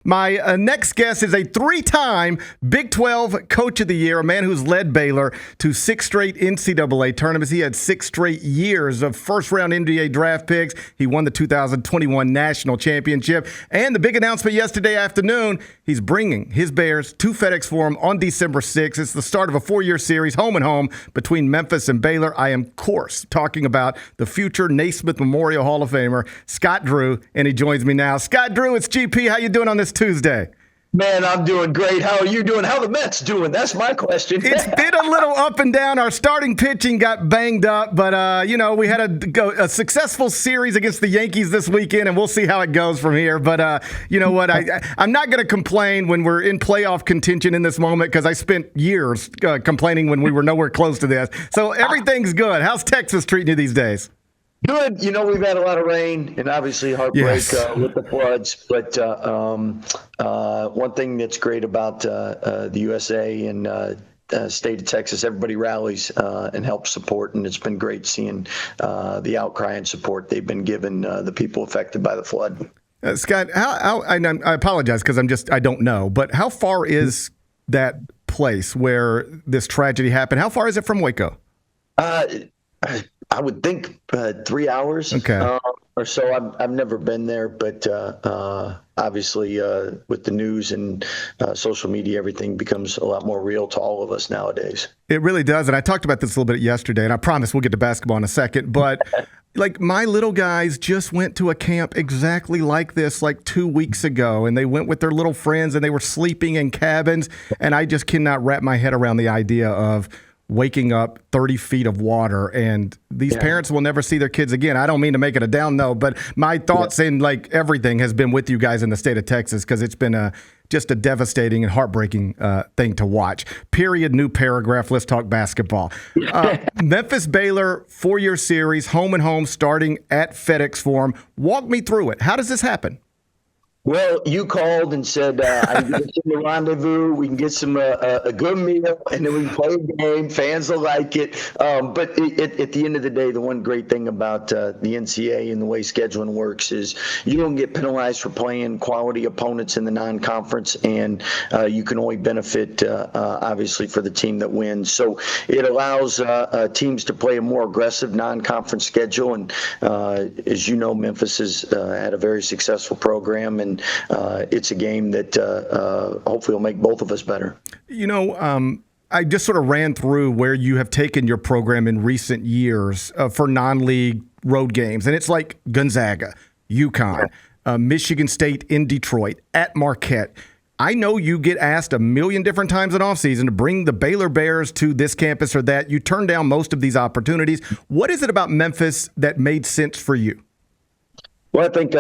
My next guest is a three-time Big 12 Coach of the Year, a man who's led Baylor to 6 straight NCAA tournaments. He had 6 straight years of first-round NBA draft picks. He won the 2021 National Championship. And the big announcement yesterday afternoon, he's bringing his Bears to FedExForum on December 6th. It's the start of a 4-year series, home and home, between Memphis and Baylor. I am, of course, talking about the future Naismith Memorial Hall of Famer, Scott Drew, and he joins me now. Scott Drew, it's GP. How you doing on this Tuesday? Man, I'm doing great. How are you doing? How are the Mets doing? That's my question. It's been a little up and down. Our starting pitching got banged up, but, we had a successful series against the Yankees this weekend, and we'll see how it goes from here. But you know what? I'm not going to complain when we're in playoff contention in this moment because I spent years complaining when we were nowhere close to this. So everything's good. How's Texas treating you these days? Good. You know, we've had a lot of rain and obviously heartbreak with the floods. But one thing that's great about the USA and state of Texas, everybody rallies and helps support. And it's been great seeing the outcry and support they've been given the people affected by the flood. Scott, I apologize because I don't know, but how far is that place where this tragedy happened? How far is it from Waco? I would think 3 hours or so. I've never been there, but obviously with the news and social media, everything becomes a lot more real to all of us nowadays. It really does. And I talked about this a little bit yesterday, and I promise we'll get to basketball in a second. But like my little guys just went to a camp exactly like this like 2 weeks ago, and they went with their little friends, and they were sleeping in cabins. And I just cannot wrap my head around the idea of waking up 30 feet of water, and these parents will never see their kids again. I don't mean to make it a down note, but my thoughts in like everything has been with you guys in the state of Texas because it's been just a devastating and heartbreaking thing to watch. Period. New paragraph. Let's talk basketball. Memphis-Baylor 4-year series, home and home, starting at FedExForum. Walk me through it. How does this happen? Well, you called and said, I can get some rendezvous, we can get some a good meal, and then we can play a game. Fans will like it. But at the end of the day, the one great thing about the NCAA and the way scheduling works is you don't get penalized for playing quality opponents in the non-conference, and you can only benefit, obviously, for the team that wins. So it allows teams to play a more aggressive non-conference schedule. And as you know, Memphis has had a very successful program, and it's a game that hopefully will make both of us better. You know, I just sort of ran through where you have taken your program in recent years for non-league road games. And it's like Gonzaga, UConn, Michigan State in Detroit, at Marquette. I know you get asked a million different times in offseason to bring the Baylor Bears to this campus or that. You turn down most of these opportunities. What is it about Memphis that made sense for you? Well, I think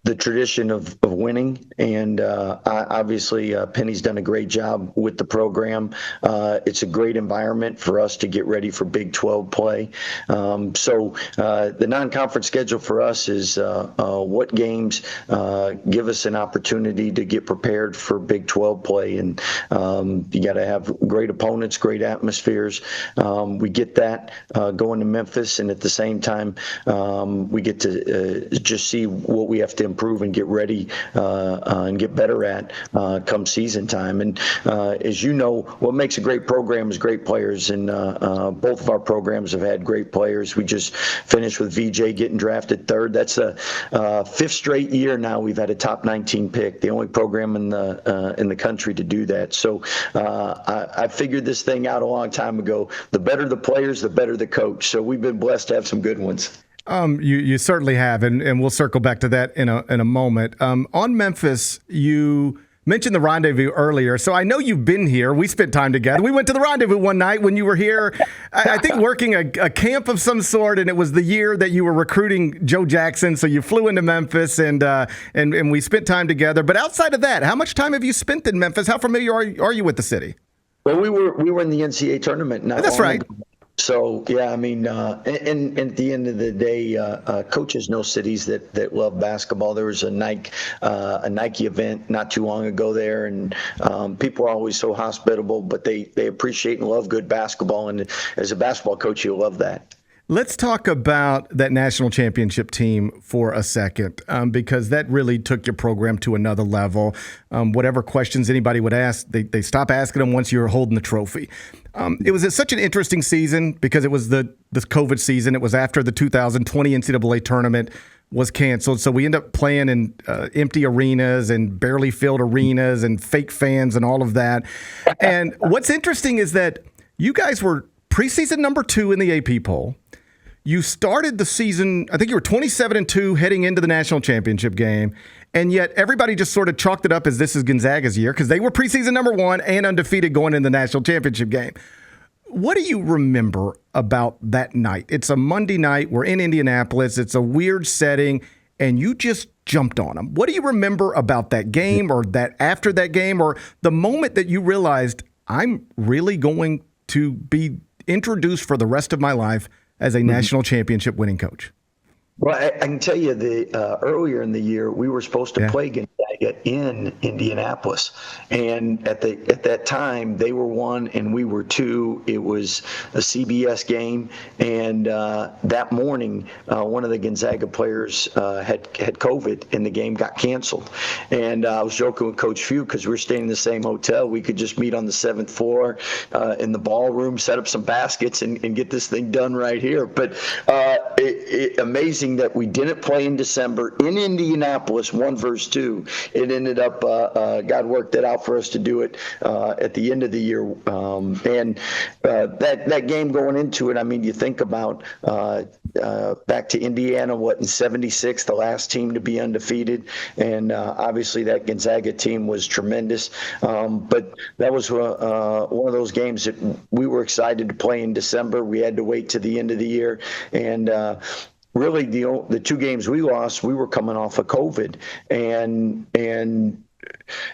the tradition of winning, and obviously Penny's done a great job with the program. It's a great environment for us to get ready for Big 12 play. So the non-conference schedule for us is what games give us an opportunity to get prepared for Big 12 play, and you got to have great opponents, great atmospheres. We get that going to Memphis, and at the same time we get to just see what we have to improve and get ready and get better at come season time. And as you know, what makes a great program is great players, and both of our programs have had great players. We just finished with VJ getting drafted 3rd. That's the 5th straight year now we've had a top 19 pick, the only program in the country to do that. So I figured this thing out a long time ago. The better the players, the better the coach. So we've been blessed to have some good ones. You certainly have, and we'll circle back to that in a moment. On Memphis, you mentioned the rendezvous earlier, so I know you've been here. We spent time together. We went to the rendezvous one night when you were here, I think working a camp of some sort, and it was the year that you were recruiting Joe Jackson, so you flew into Memphis, and we spent time together. But outside of that, how much time have you spent in Memphis? How familiar are you with the city? Well, we were in the NCAA tournament. That's right. So, yeah, I mean, and at the end of the day, coaches know cities that love basketball. There was a Nike event not too long ago there, and people are always so hospitable, but they appreciate and love good basketball. And as a basketball coach, you love that. Let's talk about that national championship team for a second, because that really took your program to another level. Whatever questions anybody would ask, they stop asking them once you're holding the trophy. It was such an interesting season because it was the COVID season. It was after the 2020 NCAA tournament was canceled. So we end up playing in empty arenas and barely filled arenas and fake fans and all of that. And what's interesting is that you guys were preseason number 2 in the AP poll. You started the season, I think you were 27-2 heading into the national championship game, and yet everybody just sort of chalked it up as this is Gonzaga's year because they were preseason number 1 and undefeated going into the national championship game. What do you remember about that night? It's a Monday night. We're in Indianapolis. It's a weird setting, and you just jumped on them. What do you remember about that game or that after that game or the moment that you realized I'm really going to be introduced for the rest of my life as a national championship winning coach? Well, I can tell you earlier in the year, we were supposed to play Gonzaga in Indianapolis. And at that time, they were 1 and we were 2. It was a CBS game. And that morning, one of the Gonzaga players had COVID and the game got canceled. And I was joking with Coach Few because we were staying in the same hotel. We could just meet on the 7th floor in the ballroom, set up some baskets, and get this thing done right here. But amazing that we didn't play in December in Indianapolis, 1 versus 2. It ended up, God worked it out for us to do it at the end of the year. And that game going into it, I mean, you think about back to Indiana, in 76, the last team to be undefeated. And obviously that Gonzaga team was tremendous. But that was one of those games that we were excited to play in December. We had to wait to the end of the year. And really, the 2 games we lost, we were coming off of COVID, and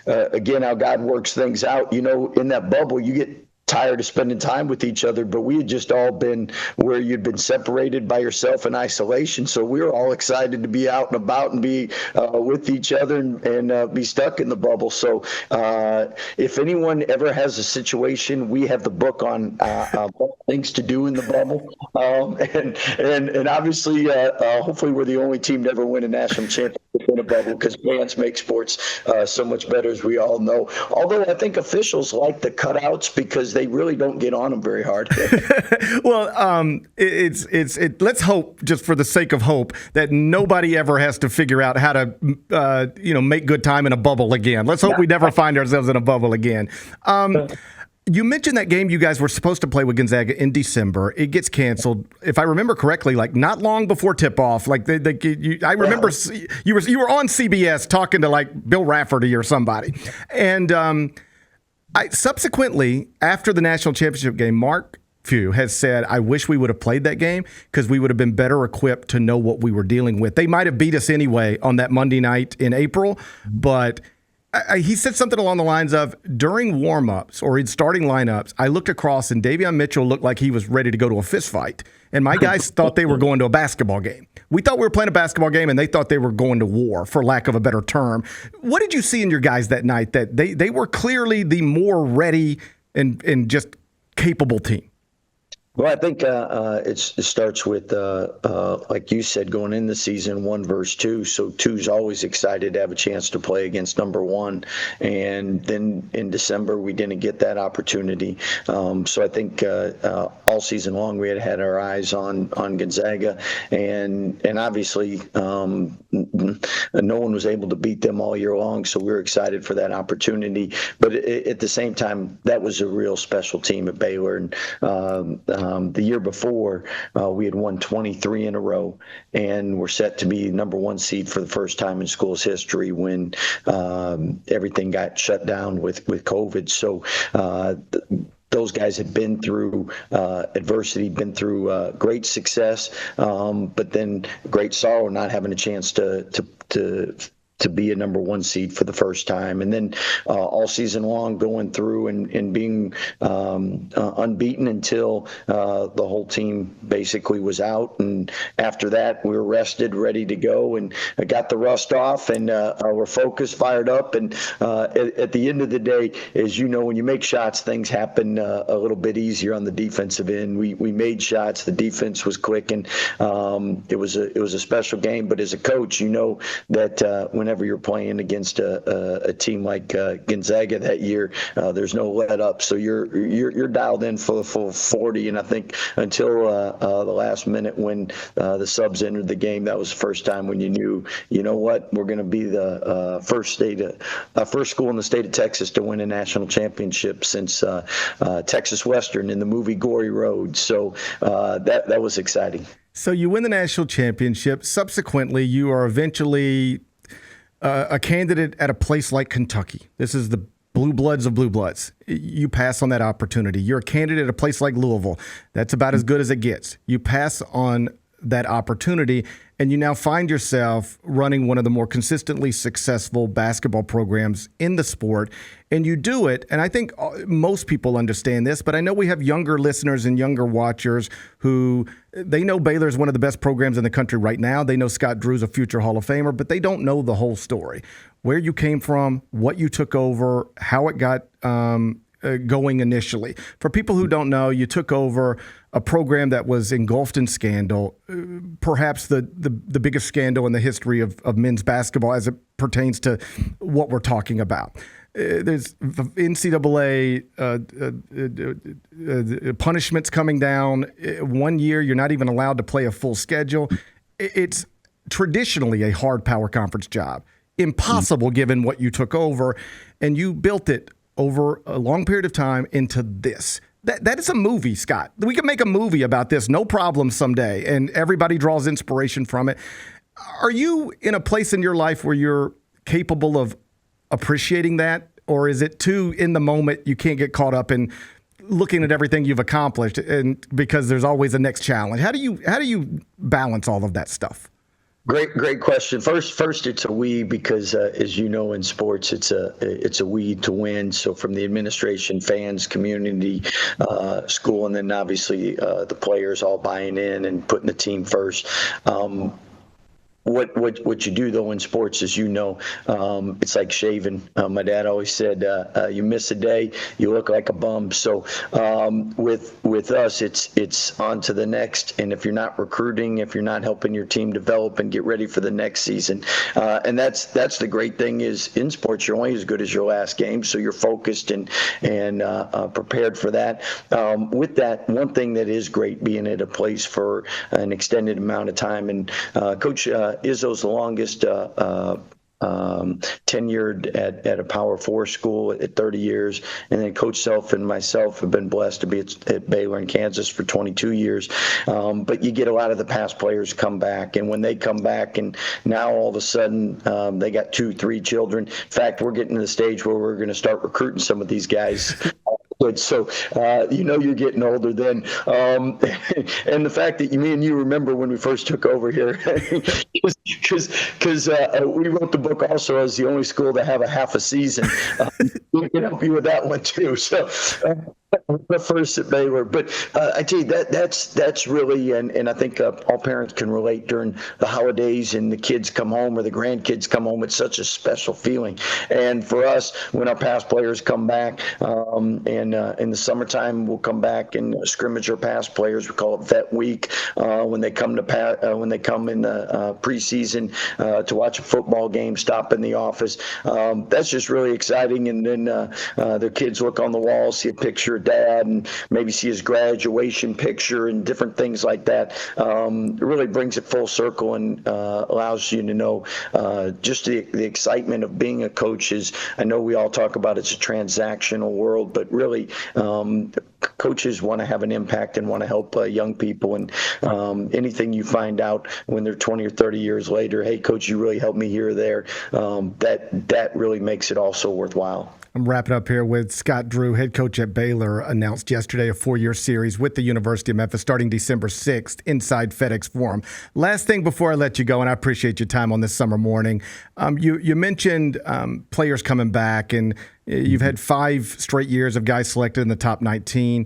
again, how God works things out. You know, in that bubble, you get tired of spending time with each other, but we had just all been where you'd been separated by yourself in isolation. So we were all excited to be out and about and be with each other and be stuck in the bubble. So if anyone ever has a situation, we have the book on things to do in the bubble. And obviously, hopefully we're the only team to ever win a national championship in a bubble because fans make sports so much better, as we all know. Although I think officials like the cutouts because they really don't get on them very hard. Well, let's hope, just for the sake of hope, that nobody ever has to figure out how to, make good time in a bubble again. Let's hope we never find ourselves in a bubble again. You mentioned that game you guys were supposed to play with Gonzaga in December. It gets canceled, if I remember correctly, like not long before tip-off. Like I remember you were on CBS talking to like Bill Rafferty or somebody. And subsequently, after the national championship game, Mark Few has said, I wish we would have played that game because we would have been better equipped to know what we were dealing with. They might have beat us anyway on that Monday night in April, but he said something along the lines of, during warm-ups or in starting lineups, I looked across and Davion Mitchell looked like he was ready to go to a fist fight. And my guys thought they were going to a basketball game. We thought we were playing a basketball game, and they thought they were going to war, for lack of a better term. What did you see in your guys that night that they were clearly the more ready and just capable team? Well, I think it starts with, like you said, going in the season 1 versus 2. So 2's always excited to have a chance to play against number 1. And then in December, we didn't get that opportunity. So I think all season long, we had our eyes on Gonzaga. And obviously, no one was able to beat them all year long. So we were excited for that opportunity. But at the same time, that was a real special team at Baylor. And the year before, we had won 23 in a row and were set to be number 1 seed for the first time in school's history when everything got shut down with COVID. So those guys have been through adversity, been through great success, but then great sorrow not having a chance to to be a number one seed for the first time. And then all season long going through and being unbeaten until the whole team basically was out. And after that, we were rested, ready to go, and got the rust off, and we're focused, fired up. And at the end of the day, as you know, when you make shots, things happen a little bit easier on the defensive end. We made shots. The defense was quick, and it was a special game. But as a coach, you know that whenever you're playing against a team like Gonzaga that year, there's no let up. So you're dialed in for the full 40. And I think until the last minute when the subs entered the game, that was the first time when you knew, you know what, we're going to be the first school in the state of Texas to win a national championship since Texas Western in the movie Gory Road. So that was exciting. So you win the national championship. Subsequently, you are eventually a candidate at a place like Kentucky. This is the blue bloods of blue bloods. You pass on that opportunity. You're a candidate at a place like Louisville. That's about as good as it gets. You pass on that opportunity, and you now find yourself running one of the more consistently successful basketball programs in the sport. And you do it, and I think most people understand this, but I know we have younger listeners and younger watchers who, they know Baylor is one of the best programs in the country right now. They know Scott Drew's a future Hall of Famer, but they don't know the whole story. Where you came from, what you took over, how it got going initially. For people who don't know, you took over a program that was engulfed in scandal, perhaps the biggest scandal in the history of men's basketball as it pertains to what we're talking about. There's NCAA punishments coming down. 1 year, you're not even allowed to play a full schedule. It's traditionally a hard power conference job. Impossible given what you took over, and you built it over a long period of time into this. That is a movie, Scott. We can make a movie about this, no problem someday, and everybody draws inspiration from it. Are you in a place in your life where you're capable of appreciating that, or is it too in the moment you can't get caught up in looking at everything you've accomplished and because there's always a next challenge? How do you balance all of that stuff? Great question. First, it's a we because, as you know, in sports, it's a we to win. So from the administration, fans, community, school, and then obviously the players all buying in and putting the team first. What you do though in sports is, you know, it's like shaving. My dad always said, you miss a day, you look like a bum. So with us, it's on to the next. And if you're not recruiting, if you're not helping your team develop and get ready for the next season, and that's the great thing is in sports, you're only as good as your last game. So you're focused and prepared for that. With that, one thing that is great being at a place for an extended amount of time, and Coach Izzo's the longest tenured at a Power 4 school at 30 years. And then Coach Self and myself have been blessed to be at Baylor in Kansas for 22 years. But you get a lot of the past players come back. And when they come back and now all of a sudden they got 2-3 children. In fact, we're getting to the stage where we're going to start recruiting some of these guys. So, you know, you're getting older then. And the fact that me and you remember when we first took over here, because we wrote the book also as the only school to have a half a season. We can help you with that one too. So, the first at Baylor. But I tell you, that's really, and I think all parents can relate during the holidays and the kids come home or the grandkids come home. It's such a special feeling. And for us, when our past players come back, and in the summertime, we'll come back and scrimmage our past players. We call it Vet Week. When they come in the preseason to watch a football game, stop in the office. That's just really exciting. And then their kids look on the wall, see a picture of Dad, and maybe see his graduation picture and different things like that. It really brings it full circle and allows you to know just the excitement of being a coach is. I know we all talk about it's a transactional world, but really coaches want to have an impact and want to help young people. And anything you find out when they're 20 or 30 years later, hey, coach, you really helped me here or there, that really makes it also worthwhile. I'm wrapping up here with Scott Drew, head coach at Baylor, announced yesterday a 4-year series with the University of Memphis starting December 6th inside FedExForum. Last thing before I let you go, and I appreciate your time on this summer morning. You mentioned players coming back, and you've had 5 straight years of guys selected in the top 19.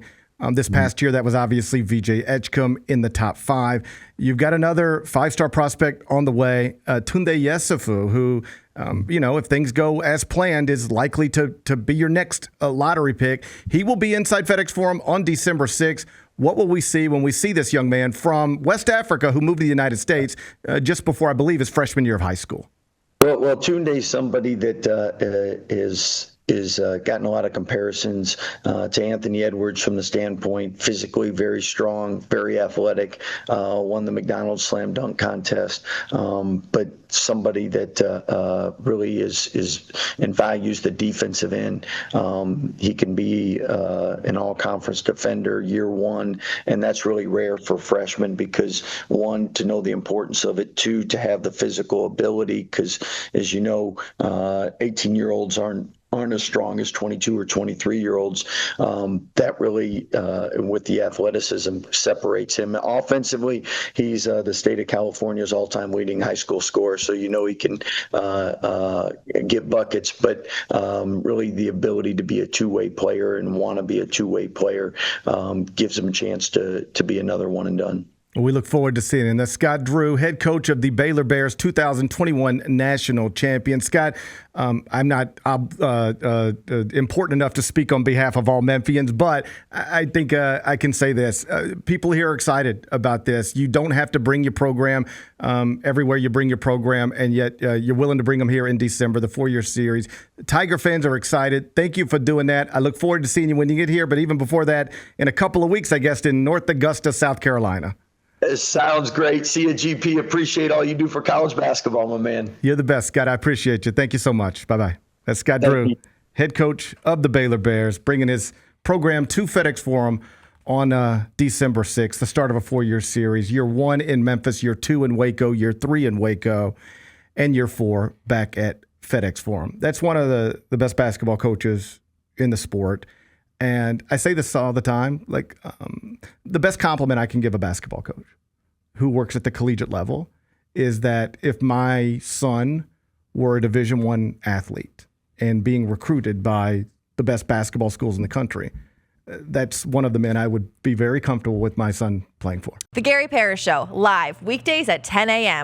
This past year, that was obviously VJ Edgecombe in the top 5. You've got another 5-star prospect on the way, Tounde Yessoufou, who, if things go as planned, is likely to be your next lottery pick. He will be inside FedExForum on December 6th. What will we see when we see this young man from West Africa who moved to the United States just before, I believe, his freshman year of high school? Well, Tounde is somebody that is gotten a lot of comparisons to Anthony Edwards from the standpoint physically very strong, very athletic, won the McDonald's slam dunk contest, but somebody that really is and values the defensive end. He can be an all-conference defender year one, and that's really rare for freshmen because, one, to know the importance of it, 2, to have the physical ability because, as you know, 18-year-olds aren't as strong as 22 or 23-year-olds. That really, with the athleticism, separates him. Offensively, he's the state of California's all-time leading high school scorer, so he can get buckets, but really the ability to be a two-way player and want to be a two-way player gives him a chance to be another one and done. We look forward to seeing it. And that's Scott Drew, head coach of the Baylor Bears, 2021 national champion. Scott, I'm not important enough to speak on behalf of all Memphians, but I think I can say this. People here are excited about this. You don't have to bring your program everywhere you bring your program, and yet you're willing to bring them here in December, the 4-year series. Tiger fans are excited. Thank you for doing that. I look forward to seeing you when you get here, but even before that, in a couple of weeks, I guess, in North Augusta, South Carolina. It sounds great. See you, GP. Appreciate all you do for college basketball, my man. You're the best, Scott. I appreciate you. Thank you so much. Bye-bye. That's Scott Drew, head coach of the Baylor Bears, bringing his program to FedExForum on December 6th, the start of a 4-year series. Year 1 in Memphis, year 2 in Waco, year 3 in Waco, and year 4 back at FedExForum. That's one of the best basketball coaches in the sport. And I say this all the time, the best compliment I can give a basketball coach who works at the collegiate level is that if my son were a Division I athlete and being recruited by the best basketball schools in the country, that's one of the men I would be very comfortable with my son playing for. The Gary Parrish Show, live weekdays at 10 a.m.